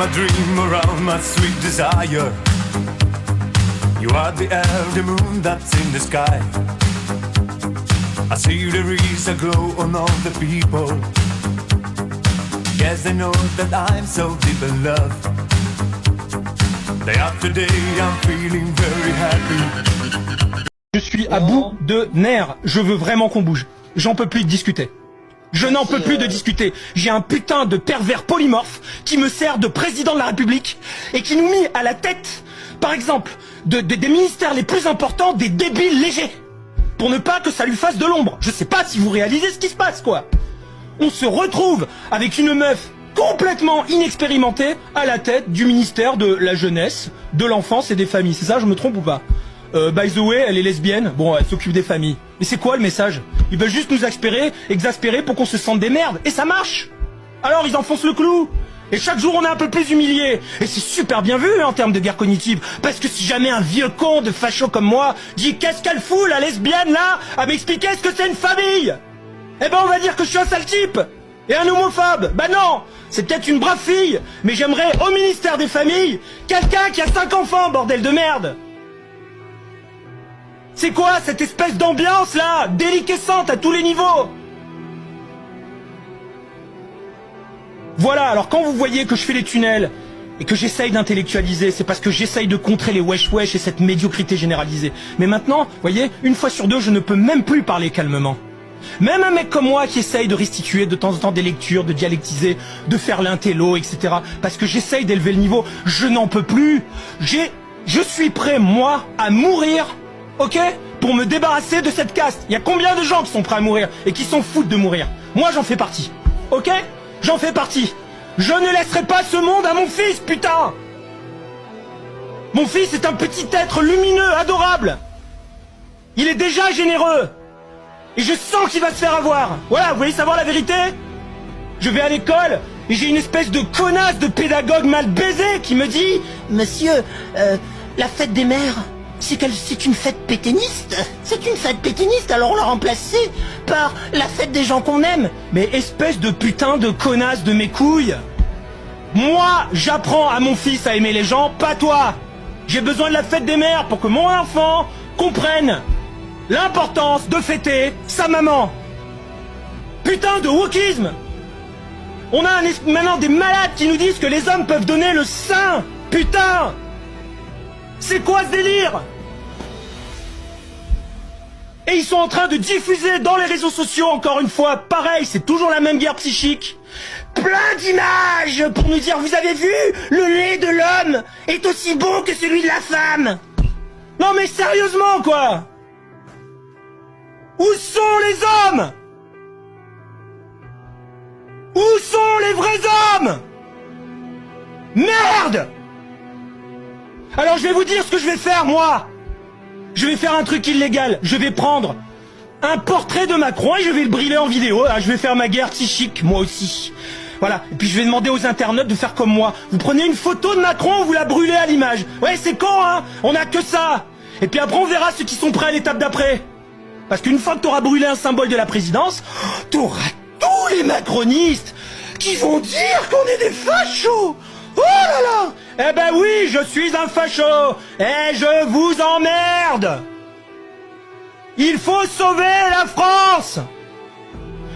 my dream, around my sweet desire. You are the air, the moon that's in the sky. I see there is a glow on all the people. Yes, they know that I'm so deep in love. Day after day, I'm feeling very happy. Je suis à bout de nerfs. Je veux vraiment qu'on bouge. J'en peux plus de discuter. Je n'en peux plus de discuter. J'ai un putain de pervers polymorphe qui me sert de président de la République et qui nous met à la tête, par exemple, des ministères les plus importants, des débiles légers. Pour ne pas que ça lui fasse de l'ombre. Je sais pas si vous réalisez ce qui se passe, quoi. On se retrouve avec une meuf complètement inexpérimentée à la tête du ministère de la jeunesse, de l'enfance et des familles. C'est ça, je me trompe ou pas? By the way, elle est lesbienne. Bon, elle s'occupe des familles. Mais c'est quoi le message? Ils veulent juste nous exaspérer pour qu'on se sente des merdes. Et ça marche. Alors ils enfoncent le clou. Et chaque jour on est un peu plus humilié. Et c'est super bien vu en termes de guerre cognitive. Parce que si jamais un vieux con de facho comme moi dit qu'est-ce qu'elle fout la lesbienne là à m'expliquer ce que c'est une famille, eh ben on va dire que je suis un sale type. Et un homophobe. Bah non, c'est peut-être une brave fille. Mais j'aimerais au ministère des familles quelqu'un qui a 5 enfants, bordel de merde. C'est quoi cette espèce d'ambiance là, déliquescente à tous les niveaux? Voilà, alors quand vous voyez que je fais les tunnels et que j'essaye d'intellectualiser, c'est parce que j'essaye de contrer les wesh-wesh et cette médiocrité généralisée. Mais maintenant, vous voyez, une fois sur deux, je ne peux même plus parler calmement. Même un mec comme moi qui essaye de restituer de temps en temps des lectures, de dialectiser, de faire l'intello, etc. Parce que j'essaye d'élever le niveau, je n'en peux plus. Je suis prêt, moi, à mourir, ok, pour me débarrasser de cette caste. Il y a combien de gens qui sont prêts à mourir et qui s'en foutent de mourir? Moi, j'en fais partie, ok? J'en fais partie. Je ne laisserai pas ce monde à mon fils, putain! Mon fils est un petit être lumineux, adorable. Il est déjà généreux. Et je sens qu'il va se faire avoir. Voilà, vous voulez savoir la vérité? Je vais à l'école et j'ai une espèce de connasse de pédagogue mal baisé qui me dit « Monsieur, la fête des mères, c'est une fête pétainiste. C'est une fête pétainiste, alors on l'a remplacée par la fête des gens qu'on aime. » Mais espèce de putain de connasse de mes couilles. Moi, j'apprends à mon fils à aimer les gens, pas toi. J'ai besoin de la fête des mères pour que mon enfant comprenne l'importance de fêter sa maman. Putain de wokisme. On a maintenant des malades qui nous disent que les hommes peuvent donner le sein. Putain. C'est quoi ce délire? Et ils sont en train de diffuser dans les réseaux sociaux, encore une fois, pareil, c'est toujours la même guerre psychique. Plein d'images pour nous dire, vous avez vu, le lait de l'homme est aussi bon que celui de la femme. Non mais sérieusement quoi. Où sont les hommes? Où sont les vrais hommes? Merde! Alors je vais vous dire ce que je vais faire, moi. Je vais faire un truc illégal. Je vais prendre un portrait de Macron et je vais le brûler en vidéo. Je vais faire ma guerre psychique, moi aussi. Voilà. Et puis je vais demander aux internautes de faire comme moi. Vous prenez une photo de Macron, vous la brûlez à l'image. Ouais, c'est con, hein. On a que ça. Et puis après, on verra ceux qui sont prêts à l'étape d'après. Parce qu'une fois que t'auras brûlé un symbole de la présidence, t'auras tous les macronistes qui vont dire qu'on est des fachos. Oh là là! Eh ben oui, je suis un facho. Et je vous emmerde. Il faut sauver la France.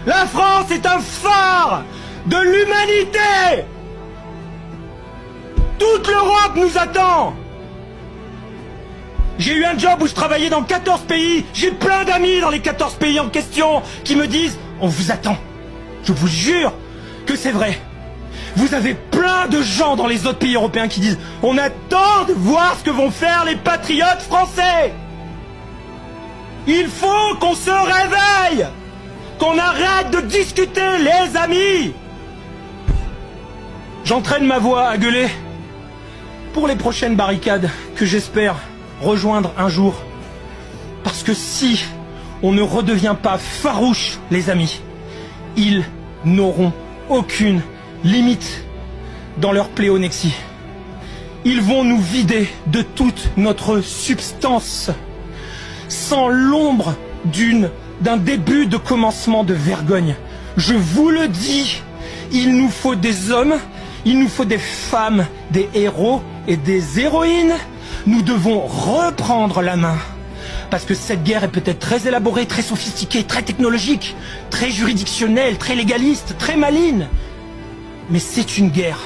La France est un phare de l'humanité. Toute l'Europe nous attend. J'ai eu un job où je travaillais dans 14 pays. J'ai plein d'amis dans les 14 pays en question qui me disent « On vous attend ». Je vous jure que c'est vrai. Vous avez plein de gens dans les autres pays européens qui disent « On attend de voir ce que vont faire les patriotes français ». Il faut qu'on se réveille. Qu'on arrête de discuter, les amis. J'entraîne ma voix à gueuler pour les prochaines barricades que j'espère rejoindre un jour. Parce que si on ne redevient pas farouche, les amis, ils n'auront aucune limite dans leur pléonexie. Ils vont nous vider de toute notre substance, sans l'ombre d'un début de commencement de vergogne. Je vous le dis, il nous faut des hommes, Il nous faut des femmes, des héros et des héroïnes. Nous devons reprendre la main. Parce que cette guerre est peut-être très élaborée, très sophistiquée, très technologique, très juridictionnelle, très légaliste, très maligne. Mais c'est une guerre.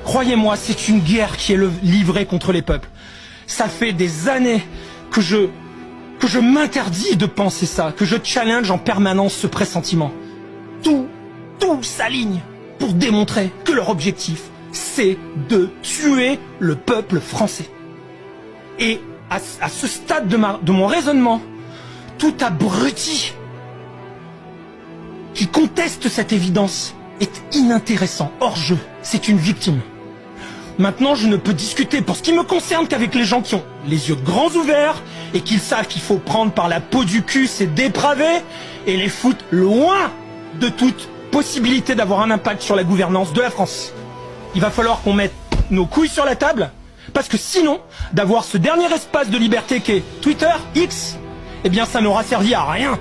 Croyez-moi, c'est une guerre qui est livrée contre les peuples. Ça fait des années que je m'interdis de penser ça, que je challenge en permanence ce pressentiment. Tout s'aligne pour démontrer que leur objectif, c'est de tuer le peuple français. Et à ce stade de mon raisonnement, tout abruti qui conteste cette évidence est inintéressant, hors jeu, c'est une victime. Maintenant, je ne peux discuter pour ce qui me concerne qu'avec les gens qui ont les yeux grands ouverts et qui savent qu'il faut prendre par la peau du cul ces dépravés et les foutre loin de toute possibilité d'avoir un impact sur la gouvernance de la France. Il va falloir qu'on mette nos couilles sur la table, parce que sinon, d'avoir ce dernier espace de liberté qu'est Twitter, X, eh bien ça n'aura servi à rien.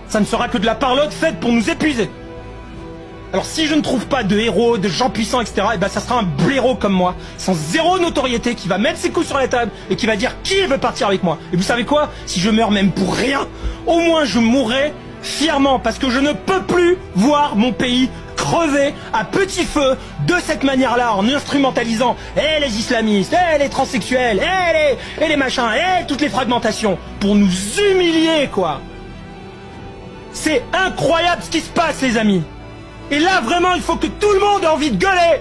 Ça ne sera que de la parlotte faite pour nous épuiser. Alors si je ne trouve pas de héros, de gens puissants, etc., eh ben ça sera un blaireau comme moi, sans zéro notoriété, qui va mettre ses couilles sur la table et qui va dire qui veut partir avec moi. Et vous savez quoi? Si je meurs même pour rien, au moins je mourrai fièrement, parce que je ne peux plus voir mon pays crever à petit feu de cette manière-là, en instrumentalisant les islamistes, les transsexuels, les machins, toutes les fragmentations, pour nous humilier, quoi. C'est incroyable ce qui se passe, les amis. Et là, vraiment, il faut que tout le monde ait envie de gueuler.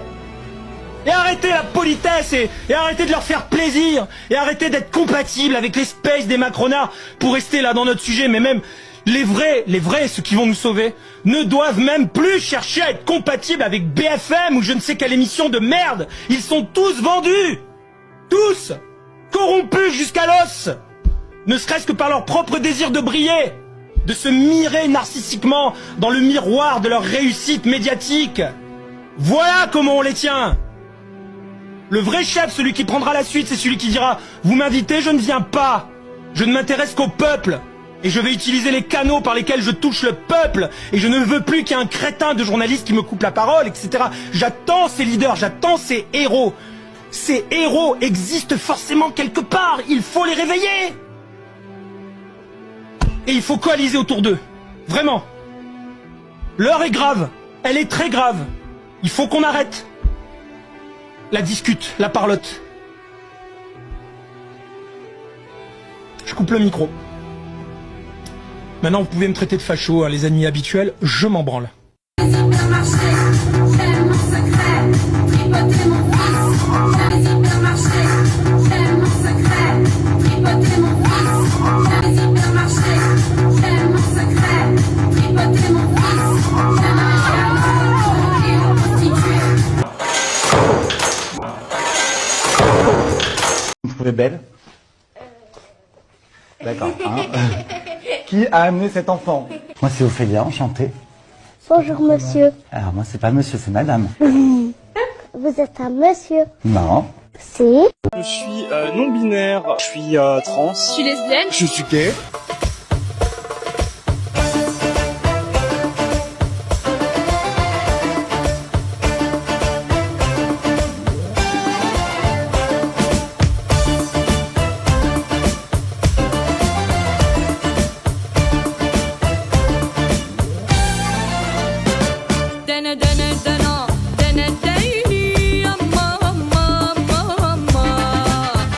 Et arrêter la politesse et arrêter de leur faire plaisir. Et arrêter d'être compatible avec les spaces des macronards pour rester là dans notre sujet. Mais même les vrais, ceux qui vont nous sauver, ne doivent même plus chercher à être compatibles avec BFM ou je ne sais quelle émission de merde. Ils sont tous vendus. Tous. Corrompus jusqu'à l'os. Ne serait-ce que par leur propre désir de briller. De se mirer narcissiquement dans le miroir de leur réussite médiatique. Voilà comment on les tient. Le vrai chef, celui qui prendra la suite, c'est celui qui dira « Vous m'invitez, je ne viens pas. Je ne m'intéresse qu'au peuple. Et je vais utiliser les canaux par lesquels je touche le peuple. Et je ne veux plus qu'il y ait un crétin de journaliste qui me coupe la parole, etc. » J'attends ces leaders, j'attends ces héros. Ces héros existent forcément quelque part. Il faut les réveiller. Et il faut coaliser autour d'eux. Vraiment. L'heure est grave. Elle est très grave. Il faut qu'on arrête la discute, la parlotte. Je coupe le micro. Maintenant, vous pouvez me traiter de facho, hein, les ennemis habituels, je m'en branle. Vous trouvez belle? D'accord. Hein Qui a amené cet enfant? Moi c'est Ophélia, enchanté. Bonjour monsieur. Alors moi c'est pas monsieur, c'est madame. Vous êtes un monsieur? Non. Si. Je suis non-binaire, je suis trans. Je suis lesbienne. Je suis gay.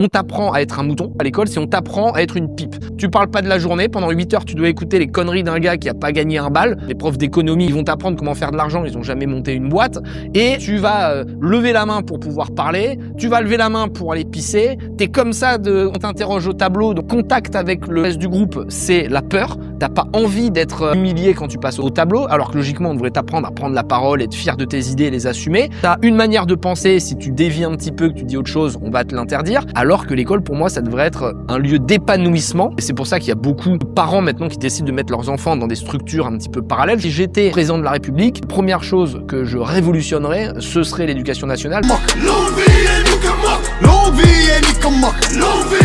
On t'apprend à être un mouton à l'école, c'est on t'apprend à être une pipe. Tu parles pas de la journée, pendant 8 heures tu dois écouter les conneries d'un gars qui a pas gagné un bal. Les profs d'économie, ils vont t'apprendre comment faire de l'argent, ils ont jamais monté une boîte. Et tu vas lever la main pour pouvoir parler, tu vas lever la main pour aller pisser. T'es comme ça, on t'interroge au tableau, de contact avec le reste du groupe, c'est la peur. T'as pas envie d'être humilié quand tu passes au tableau, alors que logiquement on devrait t'apprendre à prendre la parole, être fier de tes idées et les assumer. T'as une manière de penser, si tu dévies un petit peu, que tu dis autre chose, on va te l'interdire. Alors que l'école, pour moi, ça devrait être un lieu d'épanouissement. Et c'est pour ça qu'il y a beaucoup de parents maintenant qui décident de mettre leurs enfants dans des structures un petit peu parallèles. Si j'étais président de la République, la première chose que je révolutionnerais, ce serait l'éducation nationale. Longue vie et nous que moque. Longue vie et nous que moque. Longue vie